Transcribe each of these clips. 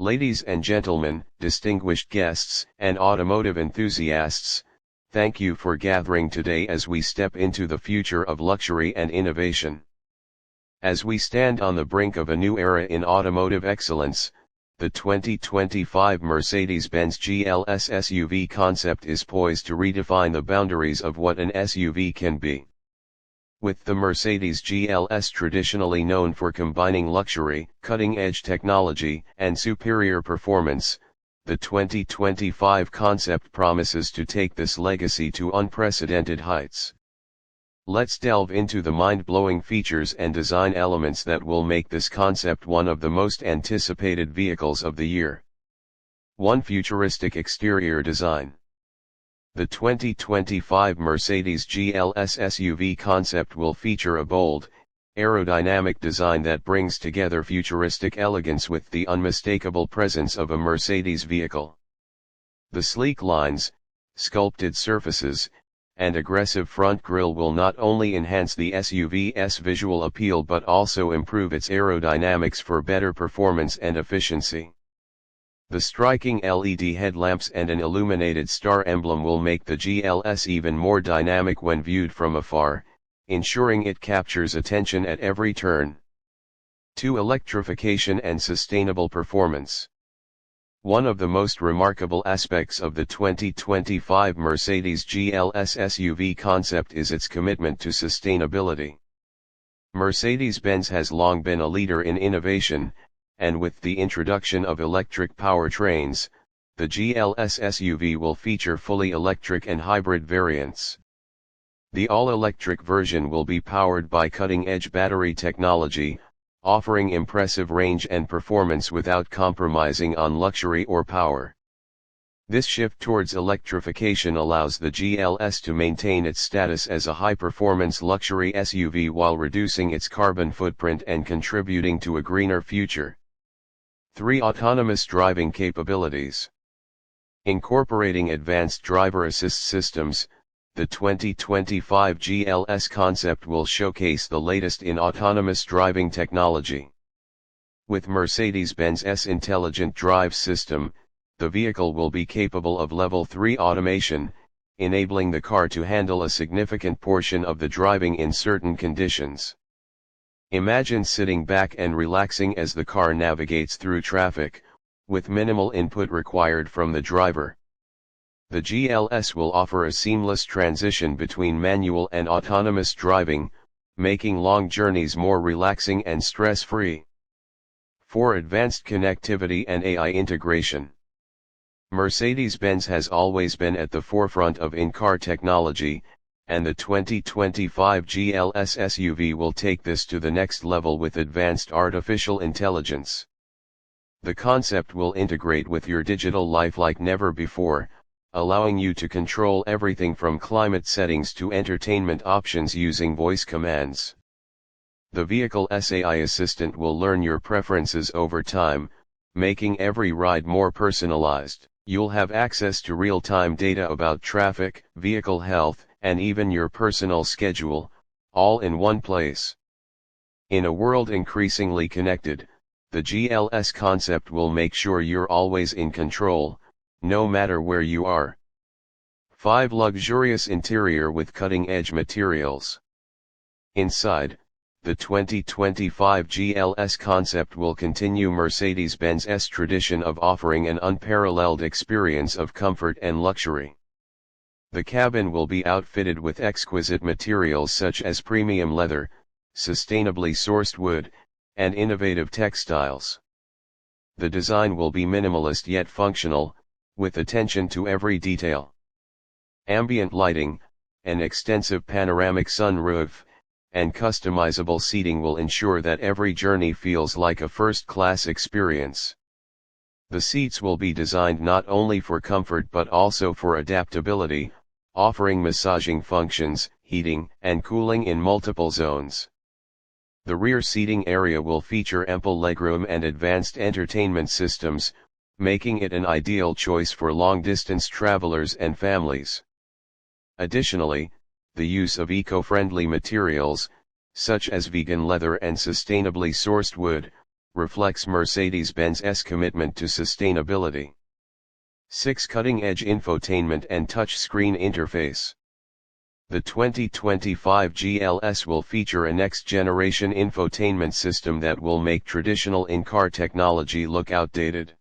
Ladies and gentlemen, distinguished guests, and automotive enthusiasts, thank you for gathering today as we step into the future of luxury and innovation. As we stand on the brink of a new era in automotive excellence, the 2025 Mercedes-Benz GLS SUV concept is poised to redefine the boundaries of what an SUV can be. With the Mercedes GLS traditionally known for combining luxury, cutting-edge technology, and superior performance, the 2025 concept promises to take this legacy to unprecedented heights. Let's delve into the mind-blowing features and design elements that will make this concept one of the most anticipated vehicles of the year. 1. Futuristic exterior design. The 2025 Mercedes GLS SUV concept will feature a bold, aerodynamic design that brings together futuristic elegance with the unmistakable presence of a Mercedes vehicle. The sleek lines, sculpted surfaces, and aggressive front grille will not only enhance the SUV's visual appeal but also improve its aerodynamics for better performance and efficiency. The striking LED headlamps and an illuminated star emblem will make the GLS even more dynamic when viewed from afar, ensuring it captures attention at every turn. 2. Electrification and sustainable performance. One of the most remarkable aspects of the 2025 Mercedes GLS SUV concept is its commitment to sustainability. Mercedes-Benz has long been a leader in innovation, and with the introduction of electric powertrains, the GLS SUV will feature fully electric and hybrid variants. The all-electric version will be powered by cutting-edge battery technology, offering impressive range and performance without compromising on luxury or power. This shift towards electrification allows the GLS to maintain its status as a high-performance luxury SUV while reducing its carbon footprint and contributing to a greener future. 3. Autonomous driving capabilities. Incorporating advanced driver assist systems, the 2025 GLS concept will showcase the latest in autonomous driving technology. With Mercedes-Benz's intelligent drive system, the vehicle will be capable of Level 3 automation, enabling the car to handle a significant portion of the driving in certain conditions. Imagine sitting back and relaxing as the car navigates through traffic, with minimal input required from the driver. The GLS will offer a seamless transition between manual and autonomous driving, making long journeys more relaxing and stress-free. 4. Advanced connectivity and AI integration. Mercedes-Benz has always been at the forefront of in-car technology, and the 2025 GLS SUV will take this to the next level with advanced artificial intelligence. The concept will integrate with your digital life like never before, allowing you to control everything from climate settings to entertainment options using voice commands. The vehicle's AI assistant will learn your preferences over time, making every ride more personalized. You'll have access to real-time data about traffic, vehicle health, and even your personal schedule, all in one place. In a world increasingly connected, the GLS concept will make sure you're always in control, no matter where you are. 5. Luxurious interior with cutting-edge materials. Inside, the 2025 GLS concept will continue Mercedes-Benz's tradition of offering an unparalleled experience of comfort and luxury. The cabin will be outfitted with exquisite materials such as premium leather, sustainably sourced wood, and innovative textiles. The design will be minimalist yet functional, with attention to every detail. Ambient lighting, an extensive panoramic sunroof, and customizable seating will ensure that every journey feels like a first-class experience. The seats will be designed not only for comfort but also for adaptability, offering massaging functions, heating, and cooling in multiple zones. The rear seating area will feature ample legroom and advanced entertainment systems, making it an ideal choice for long-distance travelers and families. Additionally, the use of eco-friendly materials, such as vegan leather and sustainably sourced wood, reflects Mercedes-Benz's commitment to sustainability. 6. Cutting-edge infotainment and touchscreen interface. The 2025 GLS will feature a next-generation infotainment system that will make traditional in-car technology look outdated.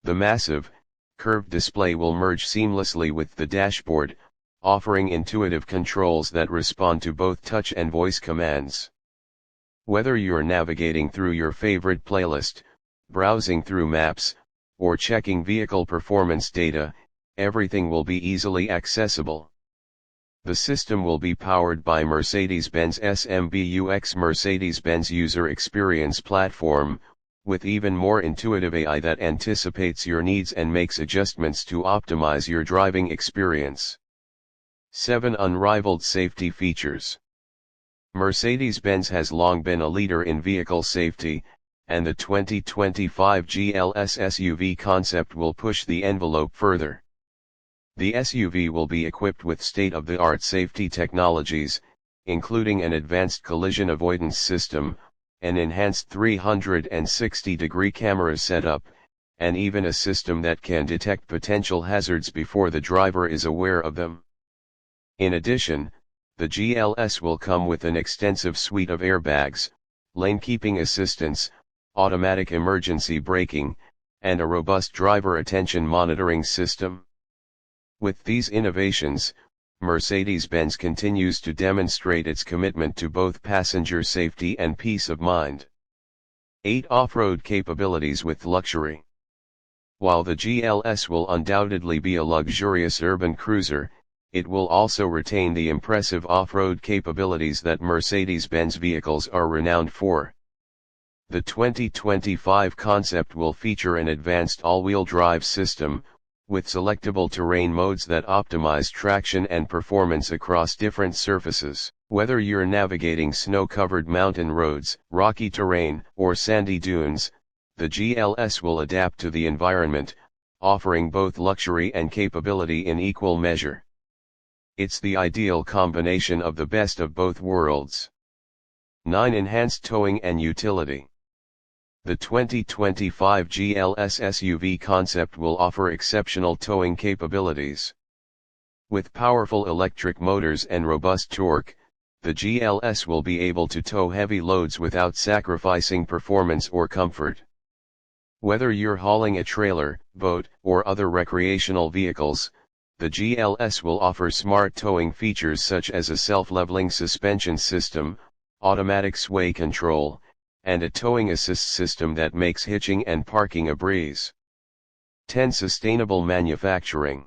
The massive, curved display will merge seamlessly with the dashboard, offering intuitive controls that respond to both touch and voice commands. Whether you're navigating through your favorite playlist, browsing through maps, or checking vehicle performance data, everything will be easily accessible. The system will be powered by Mercedes-Benz SMBUX Mercedes-Benz User Experience Platform, with even more intuitive AI that anticipates your needs and makes adjustments to optimize your driving experience. 7. Unrivaled safety features. Mercedes-Benz has long been a leader in vehicle safety, and the 2025 GLS SUV concept will push the envelope further. The SUV will be equipped with state-of-the-art safety technologies, including an advanced collision avoidance system, an enhanced 360-degree camera setup, and even a system that can detect potential hazards before the driver is aware of them. In addition, the GLS will come with an extensive suite of airbags, lane-keeping assistance, automatic emergency braking, and a robust driver attention monitoring system. With these innovations, Mercedes-Benz continues to demonstrate its commitment to both passenger safety and peace of mind. 8. Off-road capabilities with luxury. While the GLS will undoubtedly be a luxurious urban cruiser, it will also retain the impressive off-road capabilities that Mercedes-Benz vehicles are renowned for. The 2025 concept will feature an advanced all-wheel drive system, with selectable terrain modes that optimize traction and performance across different surfaces. Whether you're navigating snow-covered mountain roads, rocky terrain, or sandy dunes, the GLS will adapt to the environment, offering both luxury and capability in equal measure. It's the ideal combination of the best of both worlds. 9. Enhanced towing and utility. The 2025 GLS SUV concept will offer exceptional towing capabilities. With powerful electric motors and robust torque, the GLS will be able to tow heavy loads without sacrificing performance or comfort. Whether you're hauling a trailer, boat, or other recreational vehicles, the GLS will offer smart towing features such as a self-leveling suspension system, automatic sway control, and a towing assist system that makes hitching and parking a breeze. 10. Sustainable manufacturing.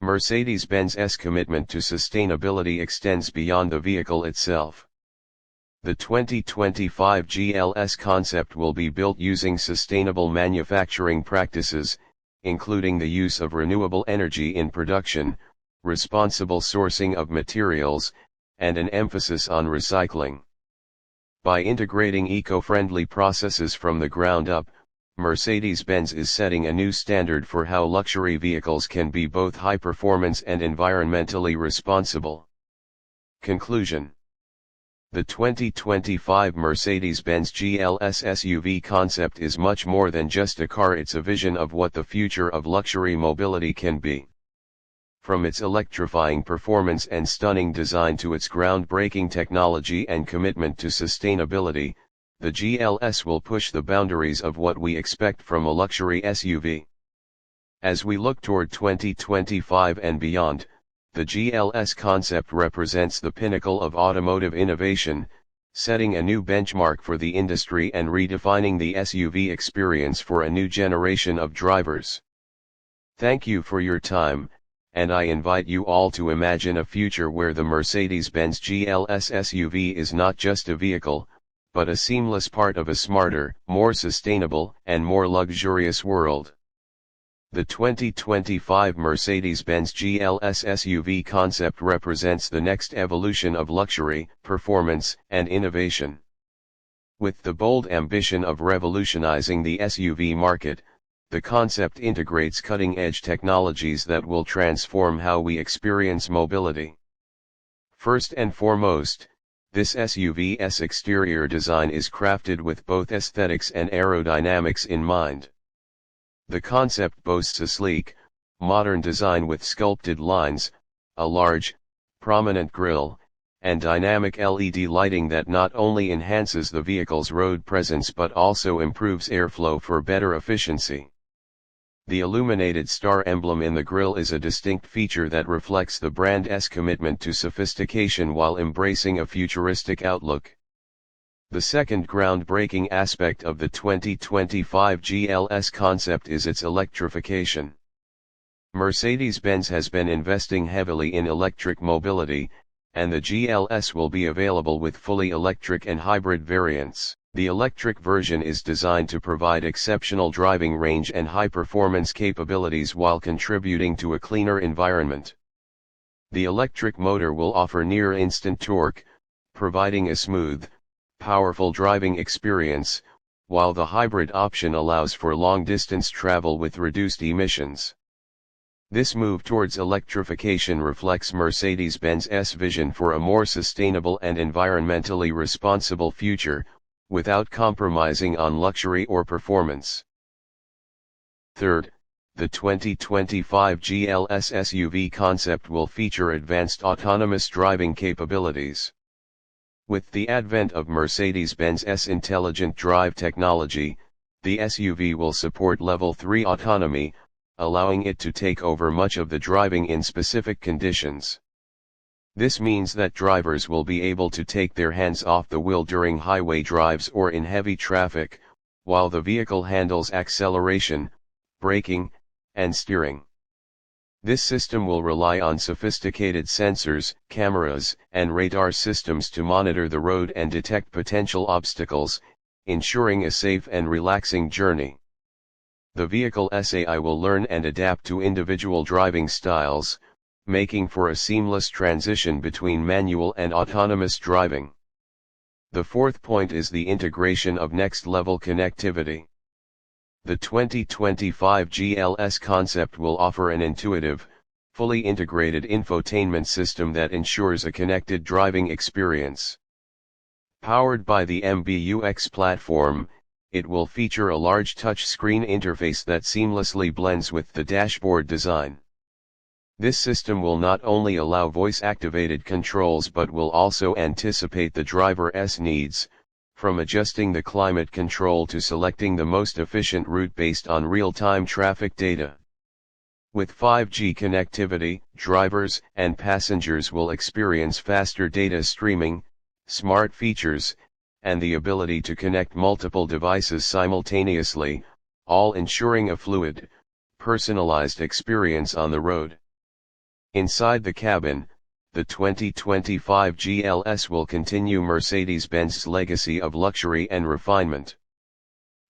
Mercedes-Benz's commitment to sustainability extends beyond the vehicle itself. The 2025 GLS concept will be built using sustainable manufacturing practices, including the use of renewable energy in production, responsible sourcing of materials, and an emphasis on recycling. By integrating eco-friendly processes from the ground up, Mercedes-Benz is setting a new standard for how luxury vehicles can be both high-performance and environmentally responsible. Conclusion. The 2025 Mercedes-Benz GLS SUV concept is much more than just a car. It's a vision of what the future of luxury mobility can be. From its electrifying performance and stunning design to its groundbreaking technology and commitment to sustainability, the GLS will push the boundaries of what we expect from a luxury SUV. As we look toward 2025 and beyond, the GLS concept represents the pinnacle of automotive innovation, setting a new benchmark for the industry and redefining the SUV experience for a new generation of drivers. Thank you for your time, and I invite you all to imagine a future where the Mercedes-Benz GLS SUV is not just a vehicle, but a seamless part of a smarter, more sustainable, and more luxurious world. The 2025 Mercedes-Benz GLS SUV concept represents the next evolution of luxury, performance, and innovation. With the bold ambition of revolutionizing the SUV market, the concept integrates cutting-edge technologies that will transform how we experience mobility. First and foremost, This SUV's exterior design is crafted with both aesthetics and aerodynamics in mind. The concept boasts a sleek, modern design with sculpted lines, a large, prominent grille, and dynamic LED lighting that not only enhances the vehicle's road presence but also improves airflow for better efficiency. The illuminated star emblem in the grille is a distinct feature that reflects the brand's commitment to sophistication while embracing a futuristic outlook. The second groundbreaking aspect of the 2025 GLS concept is its electrification. Mercedes-Benz has been investing heavily in electric mobility, and the GLS will be available with fully electric and hybrid variants. The electric version is designed to provide exceptional driving range and high-performance capabilities while contributing to a cleaner environment. The electric motor will offer near-instant torque, providing a smooth, powerful driving experience, while the hybrid option allows for long-distance travel with reduced emissions. This move towards electrification reflects Mercedes-Benz's vision for a more sustainable and environmentally responsible future, without compromising on luxury or performance. Third, the 2025 GLS SUV concept will feature advanced autonomous driving capabilities. With the advent of Mercedes-Benz's intelligent drive technology, the SUV will support Level 3 autonomy, allowing it to take over much of the driving in specific conditions. This means that drivers will be able to take their hands off the wheel during highway drives or in heavy traffic, while the vehicle handles acceleration, braking, and steering. This system will rely on sophisticated sensors, cameras, and radar systems to monitor the road and detect potential obstacles, ensuring a safe and relaxing journey. The vehicle's AI will learn and adapt to individual driving styles, making for a seamless transition between manual and autonomous driving. The fourth point is the integration of next-level connectivity. The 2025 GLS concept will offer an intuitive, fully integrated infotainment system that ensures a connected driving experience. Powered by the MBUX platform, it will feature a large touch-screen interface that seamlessly blends with the dashboard design. This system will not only allow voice-activated controls but will also anticipate the driver's needs, from adjusting the climate control to selecting the most efficient route based on real-time traffic data. With 5G connectivity, drivers and passengers will experience faster data streaming, smart features, and the ability to connect multiple devices simultaneously, all ensuring a fluid, personalized experience on the road. Inside the cabin, the 2025 GLS will continue Mercedes-Benz's legacy of luxury and refinement.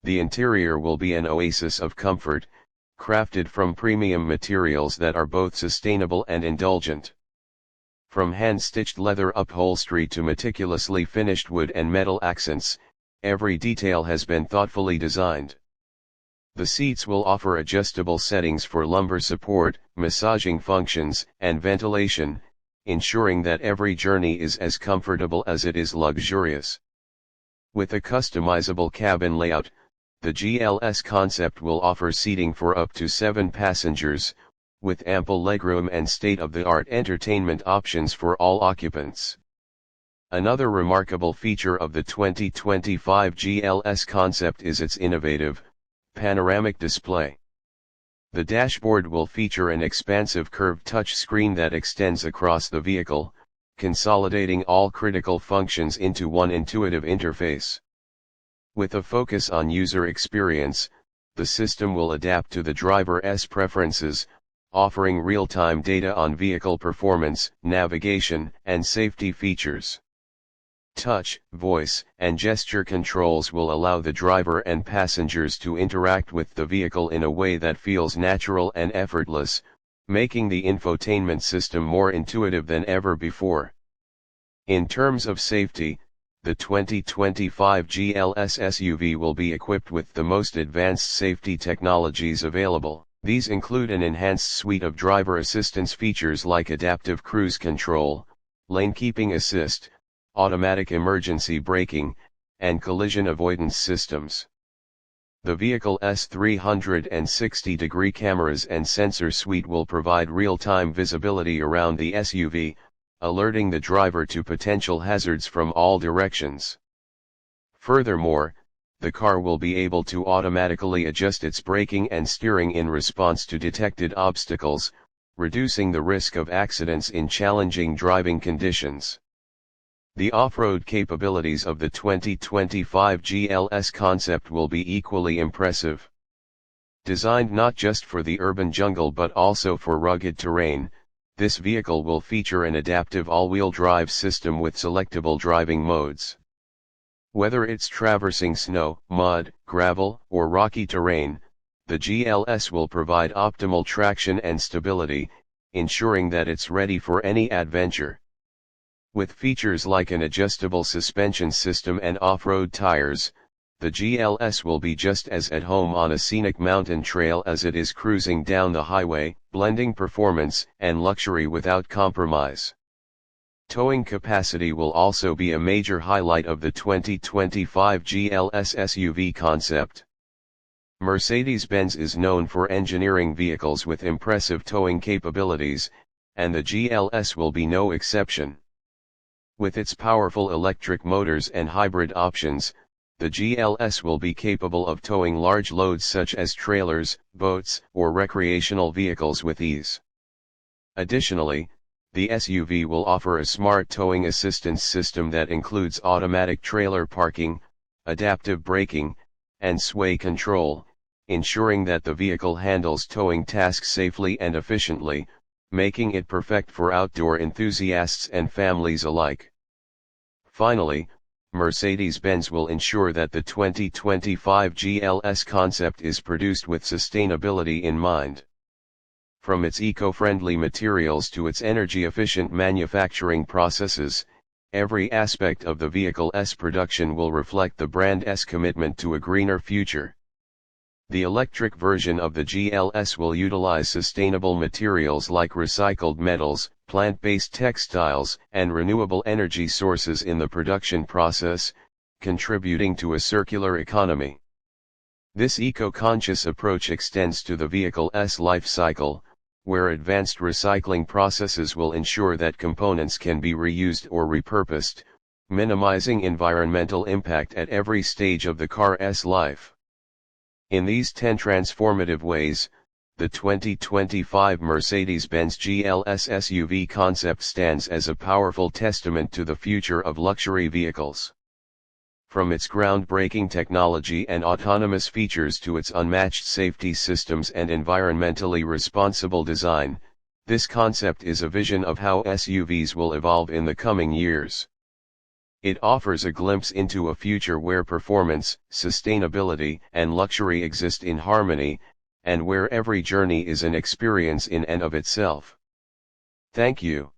The interior will be an oasis of comfort, crafted from premium materials that are both sustainable and indulgent. From hand-stitched leather upholstery to meticulously finished wood and metal accents, every detail has been thoughtfully designed. The seats will offer adjustable settings for lumbar support, massaging functions, and ventilation, ensuring that every journey is as comfortable as it is luxurious. With a customizable cabin layout, the GLS concept will offer seating for up to 7 passengers, with ample legroom and state-of-the-art entertainment options for all occupants. Another remarkable feature of the 2025 GLS concept is its innovative, panoramic display. The dashboard will feature an expansive curved touchscreen that extends across the vehicle, consolidating all critical functions into one intuitive interface. With a focus on user experience, the system will adapt to the driver's preferences, offering real-time data on vehicle performance, navigation, and safety features. Touch, voice, and gesture controls will allow the driver and passengers to interact with the vehicle in a way that feels natural and effortless, making the infotainment system more intuitive than ever before. In terms of safety, the 2025 GLS SUV will be equipped with the most advanced safety technologies available. These include an enhanced suite of driver assistance features like adaptive cruise control, lane keeping assist, automatic emergency braking, and collision avoidance systems. The vehicle's 360-degree cameras and sensor suite will provide real-time visibility around the SUV, alerting the driver to potential hazards from all directions. Furthermore, the car will be able to automatically adjust its braking and steering in response to detected obstacles, reducing the risk of accidents in challenging driving conditions. The off-road capabilities of the 2025 GLS concept will be equally impressive. Designed not just for the urban jungle but also for rugged terrain, this vehicle will feature an adaptive all-wheel drive system with selectable driving modes. Whether it's traversing snow, mud, gravel, or rocky terrain, the GLS will provide optimal traction and stability, ensuring that it's ready for any adventure. With features like an adjustable suspension system and off-road tires, the GLS will be just as at home on a scenic mountain trail as it is cruising down the highway, blending performance and luxury without compromise. Towing capacity will also be a major highlight of the 2025 GLS SUV concept. Mercedes-Benz is known for engineering vehicles with impressive towing capabilities, and the GLS will be no exception. With its powerful electric motors and hybrid options, the GLS will be capable of towing large loads such as trailers, boats, or recreational vehicles with ease. Additionally, the SUV will offer a smart towing assistance system that includes automatic trailer parking, adaptive braking, and sway control, ensuring that the vehicle handles towing tasks safely and efficiently, making it perfect for outdoor enthusiasts and families alike. Finally, Mercedes-Benz will ensure that the 2025 GLS concept is produced with sustainability in mind. From its eco-friendly materials to its energy-efficient manufacturing processes, every aspect of the vehicle's production will reflect the brand's commitment to a greener future. The electric version of the GLS will utilize sustainable materials like recycled metals, plant-based textiles, and renewable energy sources in the production process, contributing to a circular economy. This eco-conscious approach extends to the vehicle's life cycle, where advanced recycling processes will ensure that components can be reused or repurposed, minimizing environmental impact at every stage of the car's life. In these 10 transformative ways, the 2025 Mercedes-Benz GLS SUV concept stands as a powerful testament to the future of luxury vehicles. From its groundbreaking technology and autonomous features to its unmatched safety systems and environmentally responsible design, this concept is a vision of how SUVs will evolve in the coming years. It offers a glimpse into a future where performance, sustainability, and luxury exist in harmony, and where every journey is an experience in and of itself. Thank you.